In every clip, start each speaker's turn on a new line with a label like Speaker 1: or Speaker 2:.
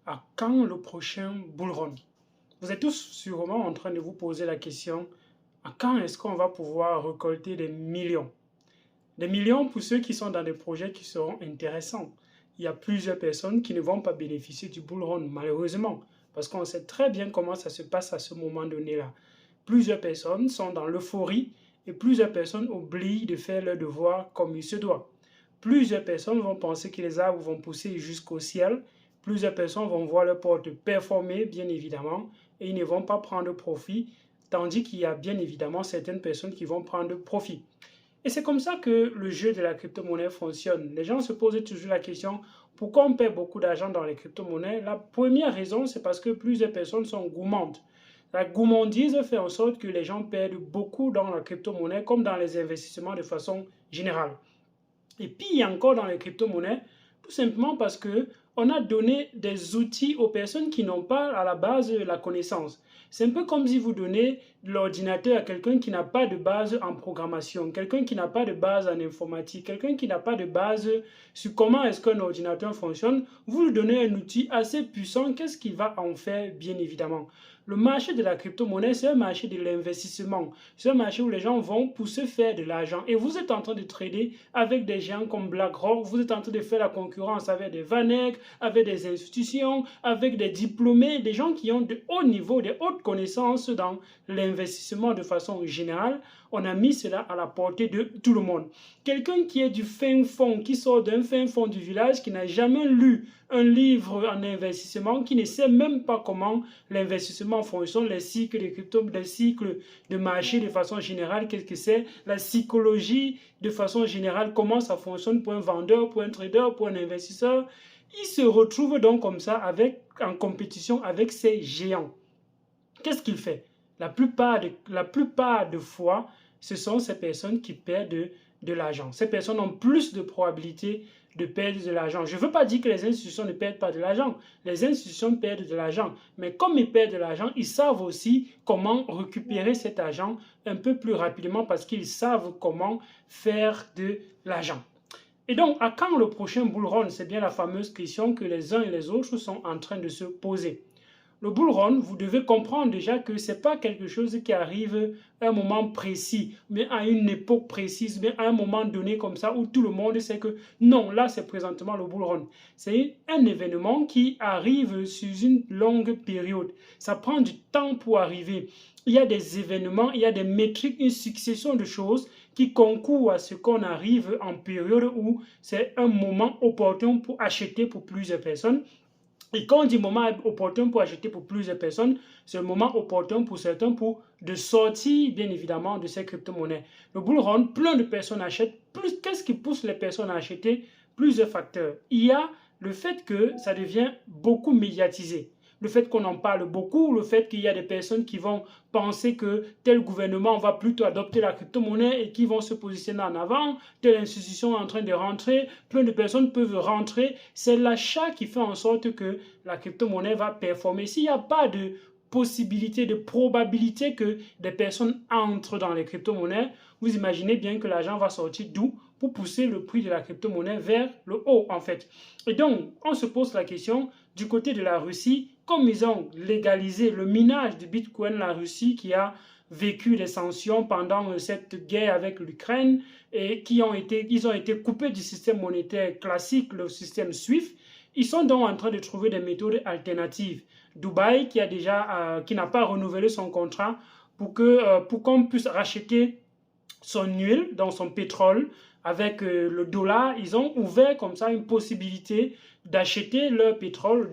Speaker 1: À quand le prochain bull run? Vous êtes tous sûrement en train de vous poser la question, à quand est-ce qu'on va pouvoir récolter des millions? Des millions pour ceux qui sont dans des projets qui seront intéressants. Il y a plusieurs personnes qui ne vont pas bénéficier du bull run, malheureusement, parce qu'on sait très bien comment ça se passe à ce moment donné-là. Plusieurs personnes sont dans l'euphorie et plusieurs personnes oublient de faire leur devoir comme il se doit. Plusieurs personnes vont penser que les arbres vont pousser jusqu'au ciel. Plusieurs personnes vont voir leurs portes performer, bien évidemment, et ils ne vont pas prendre profit, tandis qu'il y a bien évidemment certaines personnes qui vont prendre profit. Et c'est comme ça que le jeu de la crypto-monnaie fonctionne. Les gens se posent toujours la question, pourquoi on perd beaucoup d'argent dans les crypto-monnaies? La première raison, c'est parce que plusieurs personnes sont gourmandes. La gourmandise fait en sorte que les gens perdent beaucoup dans la crypto-monnaie comme dans les investissements de façon générale. Et puis encore dans les crypto-monnaies, tout simplement parce que on a donné des outils aux personnes qui n'ont pas à la base la connaissance. C'est un peu comme si vous donnez l'ordinateur à quelqu'un qui n'a pas de base en programmation, quelqu'un qui n'a pas de base en informatique, quelqu'un qui n'a pas de base sur comment est-ce qu'un ordinateur fonctionne. Vous lui donnez un outil assez puissant, qu'est-ce qu'il va en faire, bien évidemment. Le marché de la crypto-monnaie, c'est un marché de l'investissement. C'est un marché où les gens vont pour se faire de l'argent. Et vous êtes en train de trader avec des géants comme BlackRock, vous êtes en train de faire la concurrence avec des Vanek, avec des institutions, avec des diplômés, des gens qui ont de hauts niveaux, de hautes connaissances dans l'investissement de façon générale. On a mis cela à la portée de tout le monde. Quelqu'un qui est du fin fond, qui sort d'un fin fond du village, qui n'a jamais lu un livre en investissement, qui ne sait même pas comment l'investissement fonctionne, les cycles de crypto, les cycles de marché de façon générale, qu'est-ce que c'est, la psychologie de façon générale, comment ça fonctionne pour un vendeur, pour un trader, pour un investisseur. Il se retrouve donc comme ça en compétition avec ces géants. Qu'est-ce qu'il fait? La plupart de fois, ce sont ces personnes qui perdent de l'argent. Ces personnes ont plus de probabilité de perdre de l'argent. Je ne veux pas dire que les institutions ne perdent pas de l'argent. Les institutions perdent de l'argent. Mais comme ils perdent de l'argent, ils savent aussi comment récupérer cet argent un peu plus rapidement parce qu'ils savent comment faire de l'argent. Et donc, à quand le prochain bull run? C'est bien la fameuse question que les uns et les autres sont en train de se poser. Le bull run, vous devez comprendre déjà que ce n'est pas quelque chose qui arrive à un moment précis, mais à une époque précise, mais à un moment donné comme ça où tout le monde sait que non, là c'est présentement le bull run. C'est un événement qui arrive sur une longue période. Ça prend du temps pour arriver. Il y a des événements, il y a des métriques, une succession de choses qui concourent à ce qu'on arrive en période où c'est un moment opportun pour acheter pour plusieurs personnes. Et quand on dit moment opportun pour acheter pour plusieurs personnes, c'est le moment opportun pour certains pour de sortir, bien évidemment, de ces crypto-monnaies. Le bull run, plein de personnes achètent. Qu'est-ce qui pousse les personnes à acheter? Plusieurs facteurs. Il y a le fait que ça devient beaucoup médiatisé. Le fait qu'on en parle beaucoup, le fait qu'il y a des personnes qui vont penser que tel gouvernement va plutôt adopter la crypto-monnaie et qui vont se positionner en avant, telle institution est en train de rentrer, plein de personnes peuvent rentrer. C'est l'achat qui fait en sorte que la crypto-monnaie va performer. S'il n'y a pas de possibilité, de probabilité que des personnes entrent dans les crypto-monnaies, vous imaginez bien que l'argent va sortir d'où pour pousser le prix de la crypto-monnaie vers le haut en fait. Et donc, on se pose la question, du côté de la Russie, comme ils ont légalisé le minage du Bitcoin, la Russie qui a vécu les sanctions pendant cette guerre avec l'Ukraine et ils ont été coupés du système monétaire classique, le système SWIFT, ils sont donc en train de trouver des méthodes alternatives. Dubaï qui n'a pas renouvelé son contrat pour qu'on puisse racheter son huile, donc son pétrole, avec le dollar, ils ont ouvert comme ça une possibilité d'acheter leur pétrole,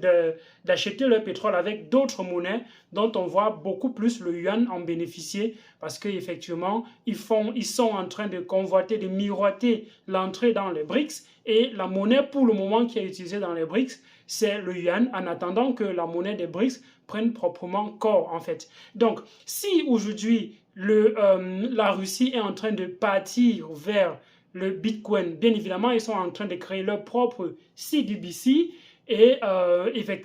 Speaker 1: avec d'autres monnaies dont on voit beaucoup plus le yuan en bénéficier parce qu'effectivement, ils sont en train de convoiter, de miroiter l'entrée dans les BRICS et la monnaie pour le moment qui est utilisée dans les BRICS, c'est le yuan en attendant que la monnaie des BRICS prenne proprement corps en fait. Donc, si aujourd'hui la Russie est en train de partir vers le Bitcoin, bien évidemment, ils sont en train de créer leur propre CBDC et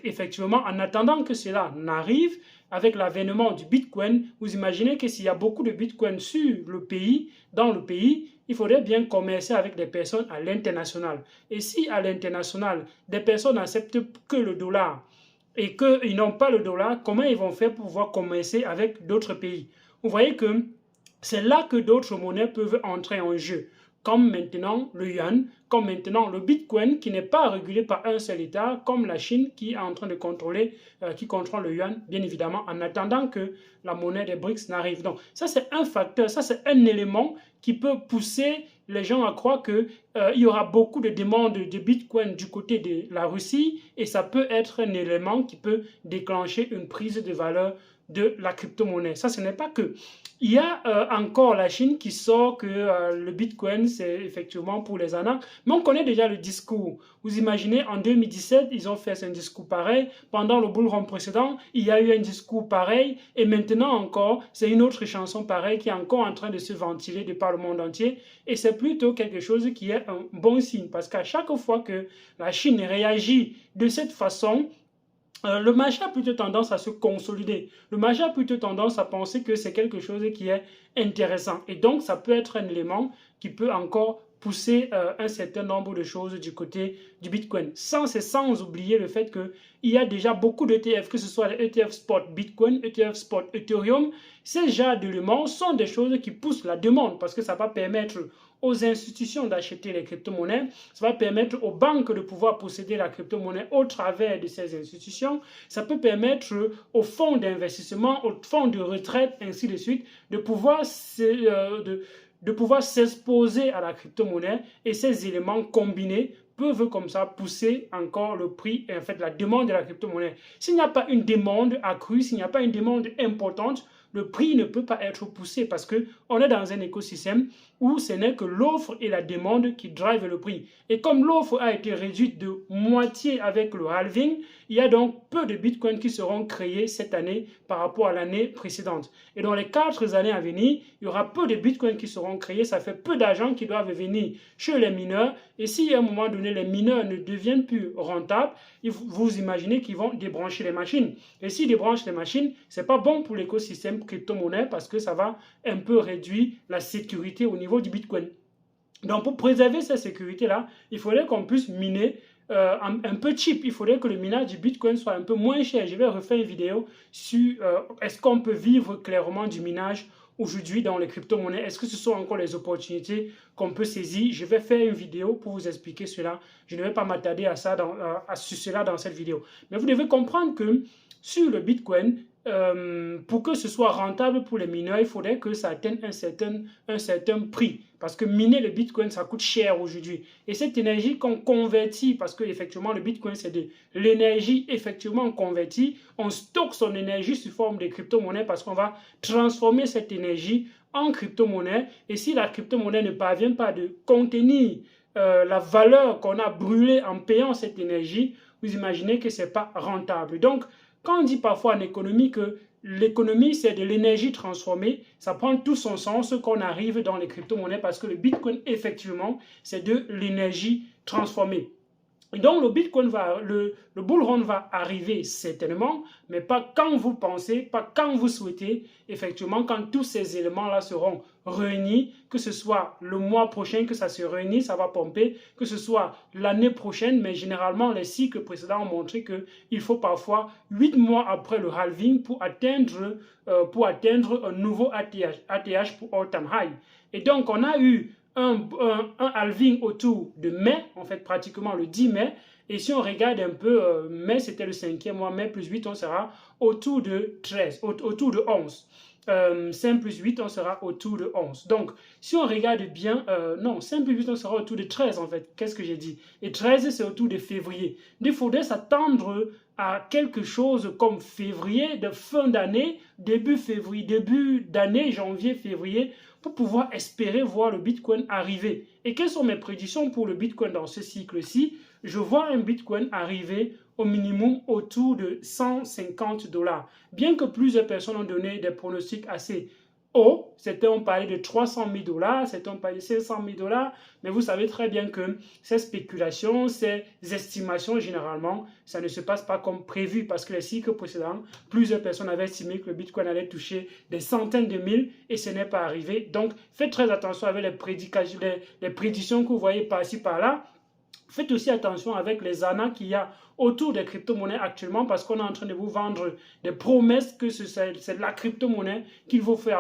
Speaker 1: effectivement, en attendant que cela n'arrive, avec l'avènement du Bitcoin, vous imaginez que s'il y a beaucoup de Bitcoin dans le pays, il faudrait bien commercer avec des personnes à l'international. Et si à l'international, des personnes acceptent que le dollar et qu'ils n'ont pas le dollar, comment ils vont faire pour pouvoir commercer avec d'autres pays? Vous voyez que c'est là que d'autres monnaies peuvent entrer en jeu, comme maintenant le yuan, comme maintenant le bitcoin qui n'est pas régulé par un seul État, comme la Chine qui est en train de contrôler, qui contrôle le yuan, bien évidemment, en attendant que la monnaie des BRICS n'arrive. Donc ça c'est un facteur, ça c'est un élément qui peut pousser les gens à croire qu'il y aura beaucoup de demandes de bitcoin du côté de la Russie et ça peut être un élément qui peut déclencher une prise de valeur de la crypto-monnaie. Ça, ce n'est pas que. Il y a encore la Chine qui sort que le Bitcoin, c'est effectivement pour les arnaques. Mais on connaît déjà le discours. Vous imaginez, en 2017, ils ont fait un discours pareil. Pendant le bull run précédent, il y a eu un discours pareil. Et maintenant encore, c'est une autre chanson pareille qui est encore en train de se ventiler de par le monde entier. Et c'est plutôt quelque chose qui est un bon signe. Parce qu'à chaque fois que la Chine réagit de cette façon, le marché a plutôt tendance à se consolider. Le marché a plutôt tendance à penser que c'est quelque chose qui est intéressant. Et donc, ça peut être un élément qui peut encore pousser un certain nombre de choses du côté du Bitcoin. Sans oublier le fait qu'il y a déjà beaucoup d'ETF, que ce soit les ETF Spot Bitcoin, ETF Spot Ethereum. Ces genres d'éléments sont des choses qui poussent la demande parce que ça va permettre aux institutions d'acheter les crypto-monnaies, ça va permettre aux banques de pouvoir posséder la crypto-monnaie au travers de ces institutions, ça peut permettre aux fonds d'investissement, aux fonds de retraite, ainsi de suite, de pouvoir s'exposer à la crypto-monnaie et ces éléments combinés peuvent comme ça pousser encore le prix et en fait la demande de la crypto-monnaie. S'il n'y a pas une demande accrue, s'il n'y a pas une demande importante, le prix ne peut pas être poussé parce qu'on est dans un écosystème où ce n'est que l'offre et la demande qui drivent le prix. Et comme l'offre a été réduite de moitié avec le halving, il y a donc peu de bitcoins qui seront créés cette année par rapport à l'année précédente. Et dans les 4 années à venir, il y aura peu de bitcoins qui seront créés, ça fait peu d'argent qui doivent venir chez les mineurs. Et si à un moment donné, les mineurs ne deviennent plus rentables, vous imaginez qu'ils vont débrancher les machines. Et s'ils débranchent les machines, ce n'est pas bon pour l'écosystème crypto-monnaie parce que ça va un peu réduire la sécurité au niveau du Bitcoin. Donc pour préserver cette sécurité-là, il faudrait qu'on puisse miner un peu cheap. Il faudrait que le minage du Bitcoin soit un peu moins cher. Je vais refaire une vidéo sur est-ce qu'on peut vivre clairement du minage aujourd'hui dans les crypto-monnaies. Est-ce que ce sont encore les opportunités qu'on peut saisir? Je vais faire une vidéo pour vous expliquer cela. Je ne vais pas m'attarder à sur cela dans cette vidéo. Mais vous devez comprendre que sur le Bitcoin, pour que ce soit rentable pour les mineurs, il faudrait que ça atteigne un certain prix. Parce que miner le Bitcoin, ça coûte cher aujourd'hui. Et cette énergie qu'on convertit, parce que effectivement le Bitcoin, c'est de l'énergie effectivement convertie, on stocke son énergie sous forme de crypto-monnaie parce qu'on va transformer cette énergie en crypto-monnaie. Et si la crypto-monnaie ne parvient pas de contenir la valeur qu'on a brûlée en payant cette énergie, vous imaginez que ce n'est pas rentable. Donc, quand on dit parfois en économie que l'économie, c'est de l'énergie transformée, ça prend tout son sens qu'on arrive dans les crypto-monnaies parce que le Bitcoin, effectivement, c'est de l'énergie transformée. Et donc, le Bitcoin le bull run va arriver certainement, mais pas quand vous pensez, pas quand vous souhaitez. Effectivement, quand tous ces éléments-là seront réunis, que ce soit le mois prochain que ça se réunit, ça va pomper, que ce soit l'année prochaine, mais généralement, les cycles précédents ont montré qu'il faut parfois 8 mois après le halving pour atteindre un nouveau ATH pour all-time high. Et donc, on a eu un halving autour de mai, en fait pratiquement le 10 mai, et si on regarde un peu, mai c'était le 5e mois, mai plus 8, on sera autour de 13, autour de 11. 5 plus 8, on sera autour de 11. Donc, si on regarde bien, non, 5 plus 8, on sera autour de 13 en fait. Qu'est-ce que j'ai dit? Et 13, c'est autour de février. Il faudrait s'attendre à quelque chose comme février, de fin d'année, début février, début d'année, janvier, février, pour pouvoir espérer voir le Bitcoin arriver. Et quelles sont mes prédictions pour le Bitcoin dans ce cycle-ci? Je vois un Bitcoin arriver au minimum autour de 150 $. Bien que plusieurs personnes ont donné des pronostics assez hauts, certains ont parlé de 300 000 $, certains ont parlé de 500 000 $, mais vous savez très bien que ces spéculations, ces estimations, généralement, ça ne se passe pas comme prévu parce que les cycles précédents, plusieurs personnes avaient estimé que le Bitcoin allait toucher des centaines de mille et ce n'est pas arrivé. Donc, faites très attention avec les prédictions que vous voyez par-ci, par-là. Faites aussi attention avec les arnaques qu'il y a autour des crypto-monnaies actuellement parce qu'on est en train de vous vendre des promesses que c'est la crypto-monnaie qu'il vous faut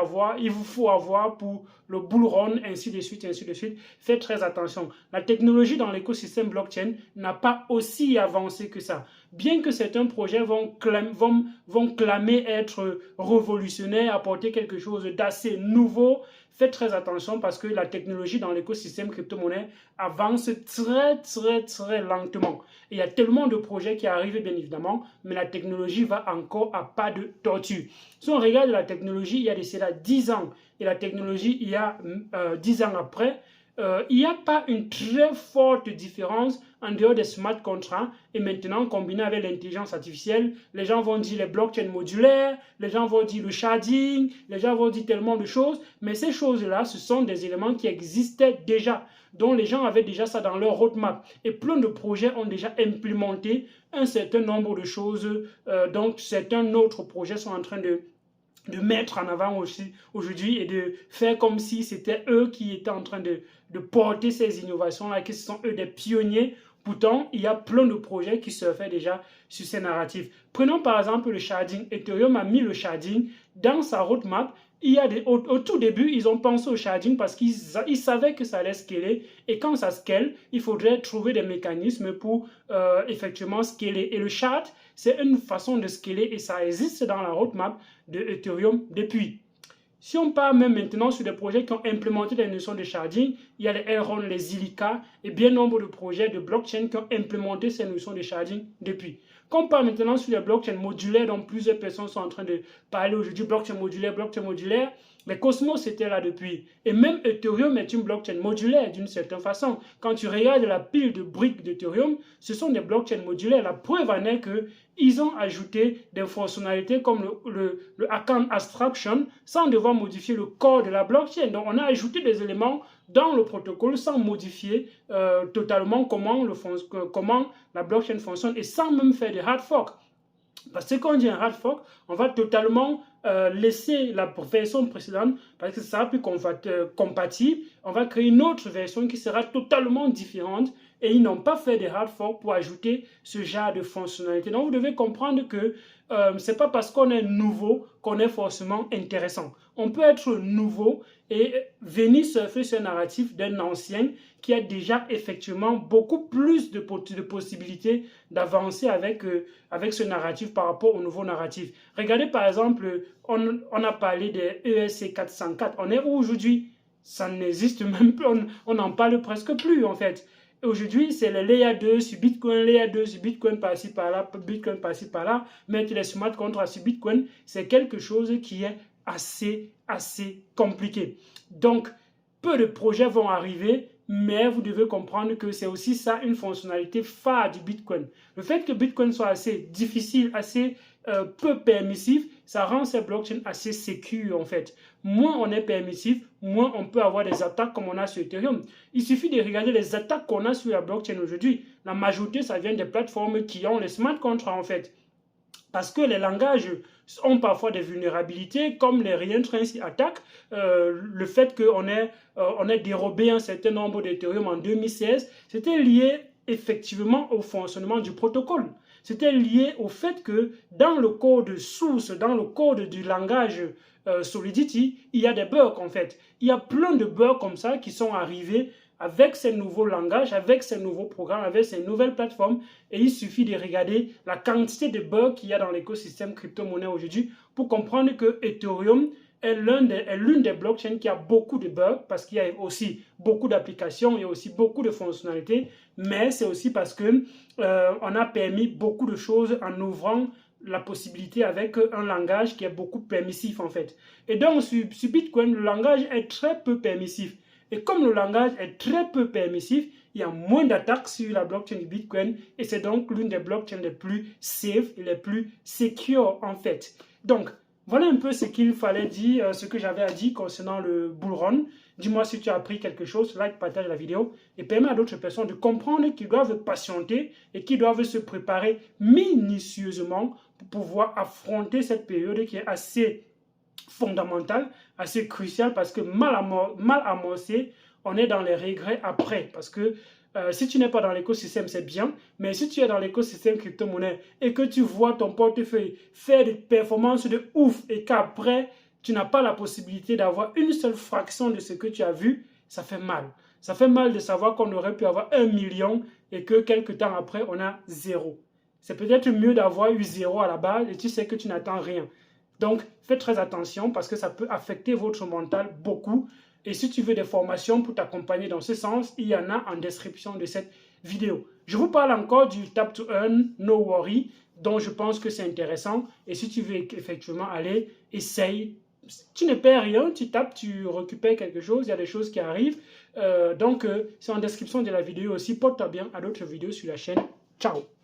Speaker 1: avoir, pour le bull run, ainsi de suite, ainsi de suite. Faites très attention. La technologie dans l'écosystème blockchain n'a pas aussi avancé que ça. Bien que certains projets vont clamer être révolutionnaires, apporter quelque chose d'assez nouveau, faites très attention parce que la technologie dans l'écosystème crypto-monnaie avance très lentement. Et il y a tellement de projets qui arrivent bien évidemment, mais la technologie va encore à pas de tortue. Si on regarde la technologie, il y a de cela 10 ans et la technologie il y a 10 ans après, il n'y a pas une très forte différence en dehors des smart contracts et maintenant combiné avec l'intelligence artificielle. Les gens vont dire les blockchains modulaires, les gens vont dire le sharding, les gens vont dire tellement de choses, mais ces choses-là, ce sont des éléments qui existaient déjà, dont les gens avaient déjà ça dans leur roadmap. Et plein de projets ont déjà implémenté un certain nombre de choses, donc certains autres projets sont en train de mettre en avant aussi aujourd'hui et de faire comme si c'était eux qui étaient en train de porter ces innovations-là, que ce sont eux des pionniers. Pourtant, il y a plein de projets qui se font déjà sur ces narratifs. Prenons par exemple le sharding. Ethereum a mis le sharding dans sa roadmap. Au tout début, ils ont pensé au sharding parce qu'ils savaient que ça allait scaler. Et quand ça scale, il faudrait trouver des mécanismes pour effectivement scaler. Et le shard, c'est une façon de scaler et ça existe dans la roadmap de Ethereum depuis. Si on part même maintenant sur des projets qui ont implémenté des notions de sharding, il y a les Elrond, les Zilliqa et bien nombre de projets de blockchain qui ont implémenté ces notions de sharding depuis. Quand on part maintenant sur les blockchains modulaires dont plusieurs personnes sont en train de parler aujourd'hui, blockchain modulaire, mais Cosmos était là depuis. Et même Ethereum est une blockchain modulaire d'une certaine façon. Quand tu regardes la pile de briques d'Ethereum, ce sont des blockchains modulaires. La preuve en est qu'ils ont ajouté des fonctionnalités comme le account abstraction sans devoir modifier le corps de la blockchain. Donc on a ajouté des éléments dans le protocole sans modifier totalement comment la blockchain fonctionne et sans même faire de hard fork. Parce que quand on dit un hard fork, on va totalement laisser la version précédente parce que ça sera plus compatible. On va créer une autre version qui sera totalement différente et ils n'ont pas fait de hard fork pour ajouter ce genre de fonctionnalité. Donc vous devez comprendre que ce n'est pas parce qu'on est nouveau qu'on est forcément intéressant. On peut être nouveau et venir surfer ce narratif d'un ancien qui a déjà effectivement beaucoup plus de possibilités d'avancer avec ce narratif par rapport au nouveau narratif. Regardez par exemple, on a parlé des ERC 404. On est où aujourd'hui? Ça n'existe même plus, on n'en parle presque plus en fait. Aujourd'hui, c'est le layer 2 sur Bitcoin, layer 2 sur Bitcoin par-ci par-là, Bitcoin par-ci par-là. Mettre les smart contracts sur Bitcoin, c'est quelque chose qui est assez compliqué. Donc, peu de projets vont arriver, mais vous devez comprendre que c'est aussi ça une fonctionnalité phare du Bitcoin. Le fait que Bitcoin soit assez difficile, assez peu permissif, ça rend ces blockchains assez sécures en fait. Moins on est permissif, moins on peut avoir des attaques comme on a sur Ethereum. Il suffit de regarder les attaques qu'on a sur la blockchain aujourd'hui. La majorité, ça vient des plateformes qui ont les smart contracts en fait. Parce que les langages ont parfois des vulnérabilités, comme les Reinforcement Attack, le fait qu'on ait dérobé un certain nombre d'Ethereum en 2016, c'était lié effectivement au fonctionnement du protocole. C'était lié au fait que dans le code source, dans le code du langage Solidity, il y a des bugs en fait. Il y a plein de bugs comme ça qui sont arrivés avec ces nouveaux langages, avec ces nouveaux programmes, avec ces nouvelles plateformes. Et il suffit de regarder la quantité de bugs qu'il y a dans l'écosystème crypto-monnaie aujourd'hui pour comprendre que Ethereum est l'une des blockchains qui a beaucoup de bugs parce qu'il y a aussi beaucoup d'applications, il y a aussi beaucoup de fonctionnalités, mais c'est aussi parce que on a permis beaucoup de choses en ouvrant la possibilité avec un langage qui est beaucoup permissif en fait. Et donc sur Bitcoin, le langage est très peu permissif. Et comme le langage est très peu permissif, il y a moins d'attaques sur la blockchain du Bitcoin et c'est donc l'une des blockchains les plus safe et les plus secure en fait. Donc, voilà un peu ce qu'il fallait dire, ce que j'avais à dire concernant le bull run. Dis-moi si tu as appris quelque chose, like, partage la vidéo et permets à d'autres personnes de comprendre qu'ils doivent patienter et qu'ils doivent se préparer minutieusement pour pouvoir affronter cette période qui est assez fondamentale, assez cruciale parce que mal amorcé, on est dans les regrets après parce que Si tu n'es pas dans l'écosystème, c'est bien. Mais si tu es dans l'écosystème crypto-monnaie et que tu vois ton portefeuille faire des performances de ouf et qu'après, tu n'as pas la possibilité d'avoir une seule fraction de ce que tu as vu, ça fait mal. Ça fait mal de savoir qu'on aurait pu avoir 1 million et que quelques temps après, on a 0. C'est peut-être mieux d'avoir eu 0 à la base et tu sais que tu n'attends rien. Donc, faites très attention parce que ça peut affecter votre mental beaucoup. Et si tu veux des formations pour t'accompagner dans ce sens, il y en a en description de cette vidéo. Je vous parle encore du Tap to Earn, No Worry, dont je pense que c'est intéressant. Et si tu veux effectivement aller, essaye. Tu ne perds rien, tu tapes, tu récupères quelque chose, il y a des choses qui arrivent. C'est en description de la vidéo aussi. Porte-toi bien à d'autres vidéos sur la chaîne. Ciao!